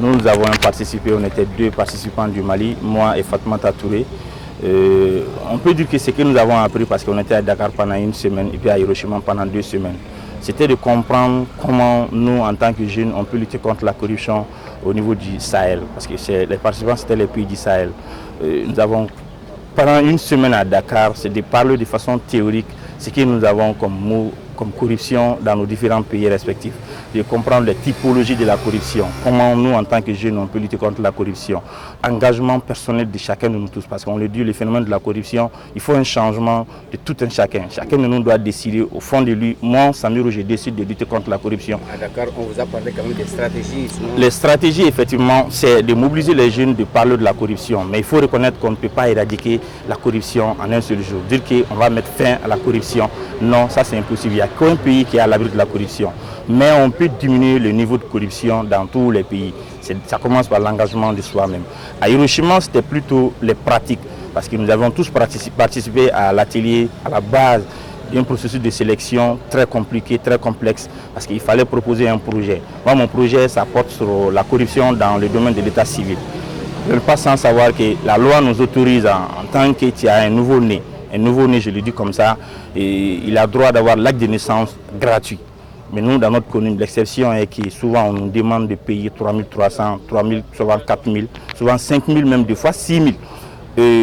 Nous avons participé, on était 2 participants du Mali, moi et Fatoumata Touré. On peut dire que ce que nous avons appris, parce qu'on était à Dakar pendant 1 semaine et puis à Hiroshima pendant 2 semaines, c'était de comprendre comment nous, en tant que jeunes, on peut lutter contre la corruption au niveau du Sahel. Parce que les participants, c'était les pays du Sahel. Nous avons, pendant 1 semaine à Dakar, c'est de parler de façon théorique ce que nous avons comme mot, comme corruption dans nos différents pays respectifs, de comprendre les typologies de la corruption, comment nous, en tant que jeunes, on peut lutter contre la corruption, engagement personnel de chacun de nous tous, parce qu'on le dit, le phénomène de la corruption, il faut un changement de tout un chacun. Chacun de nous doit décider au fond de lui, moi, Samir, je décide de lutter contre la corruption. À Dakar, on vous a parlé quand même des stratégies. Sinon... Les stratégies, effectivement, c'est de mobiliser les jeunes, de parler de la corruption, mais il faut reconnaître qu'on ne peut pas éradiquer la corruption en un seul jour. Dire qu'on va mettre fin à la corruption, non, ça c'est impossible. Il n'y a qu'un pays qui est à l'abri de la corruption. Mais on peut diminuer le niveau de corruption dans tous les pays. Ça commence par l'engagement de soi-même. À Hiroshima, c'était plutôt les pratiques, parce que nous avons tous participé à l'atelier, à la base d'un processus de sélection très compliqué, très complexe, parce qu'il fallait proposer un projet. Moi, mon projet, ça porte sur la corruption dans le domaine de l'état civil. Je ne pas sans savoir que la loi nous autorise, en tant qu'il y a un nouveau-né, je le dis comme ça, et il a droit d'avoir l'acte de naissance gratuit. Mais nous, dans notre commune, l'exception est que souvent on nous demande de payer 3 300, 3 000, souvent 4 000, souvent 5 000, même des fois 6 000.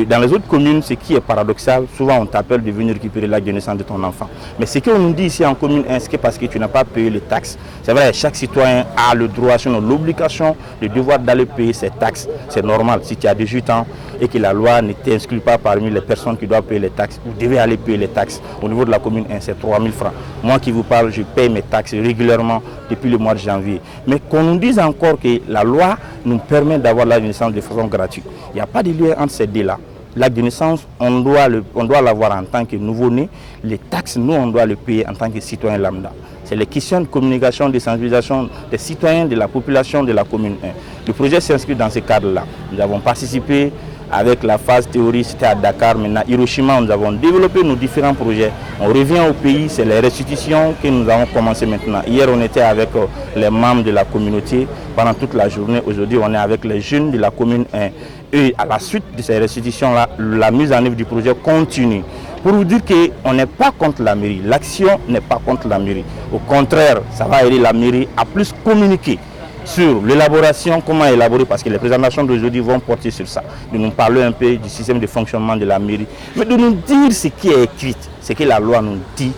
Dans les autres communes, ce qui est paradoxal, souvent on t'appelle de venir récupérer l'acte de naissance de ton enfant. Mais ce qu'on nous dit ici en commune, c'est parce que tu n'as pas payé les taxes. C'est vrai, chaque citoyen a le droit, sinon l'obligation, le devoir d'aller payer ses taxes. C'est normal. Si tu as 18 ans et que la loi ne t'inscrit pas parmi les personnes qui doivent payer les taxes, vous devez aller payer les taxes. Au niveau de la commune 1, c'est 3 000 francs. Moi qui vous parle, je paye mes taxes régulièrement depuis le mois de janvier. Mais qu'on nous dise encore que la loi nous permet d'avoir l'acte de naissance de façon gratuite. Il n'y a pas de lien entre ces deux-là. L'acte de naissance, on doit l'avoir en tant que nouveau-né. Les taxes, nous, on doit le payer en tant que citoyen lambda. C'est les questions de communication, de sensibilisation des citoyens, de la population de la commune 1. Le projet s'inscrit dans ce cadre-là. Nous avons participé avec la phase théorie, c'était à Dakar. Maintenant, Hiroshima, nous avons développé nos différents projets. On revient au pays, c'est les restitutions que nous avons commencé maintenant. Hier, on était avec les membres de la communauté pendant toute la journée. Aujourd'hui, on est avec les jeunes de la commune 1. Et à la suite de ces restitutions-là, la mise en œuvre du projet continue. Pour vous dire qu'on n'est pas contre la mairie, l'action n'est pas contre la mairie. Au contraire, ça va aider la mairie à plus communiquer sur l'élaboration, comment élaborer, parce que les présentations d'aujourd'hui vont porter sur ça. De nous parler un peu du système de fonctionnement de la mairie, mais de nous dire ce qui est écrit, ce que la loi nous dit,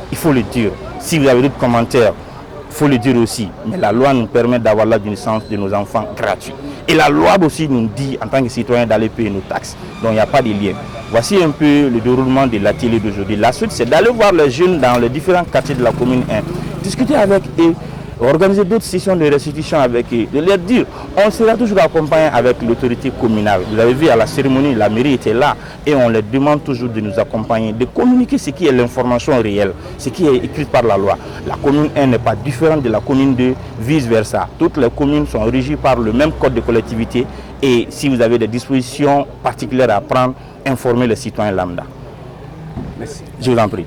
il faut le dire. Si vous avez d'autres commentaires, il faut le dire aussi. Mais la loi nous permet d'avoir l'acte de naissance de nos enfants gratuit. Et la loi aussi nous dit, en tant que citoyens, d'aller payer nos taxes. Donc il n'y a pas de lien. Voici un peu le déroulement de l'atelier d'aujourd'hui. La suite, c'est d'aller voir les jeunes dans les différents quartiers de la commune 1, discuter avec eux, organiser d'autres sessions de restitution avec eux, de leur dire, on sera toujours accompagné avec l'autorité communale. Vous avez vu à la cérémonie, la mairie était là et on leur demande toujours de nous accompagner, de communiquer ce qui est l'information réelle, ce qui est écrit par la loi. La commune 1 n'est pas différente de la commune 2, vice-versa. Toutes les communes sont régies par le même code de collectivité et si vous avez des dispositions particulières à prendre, informez les citoyens lambda. Merci. Je vous en prie.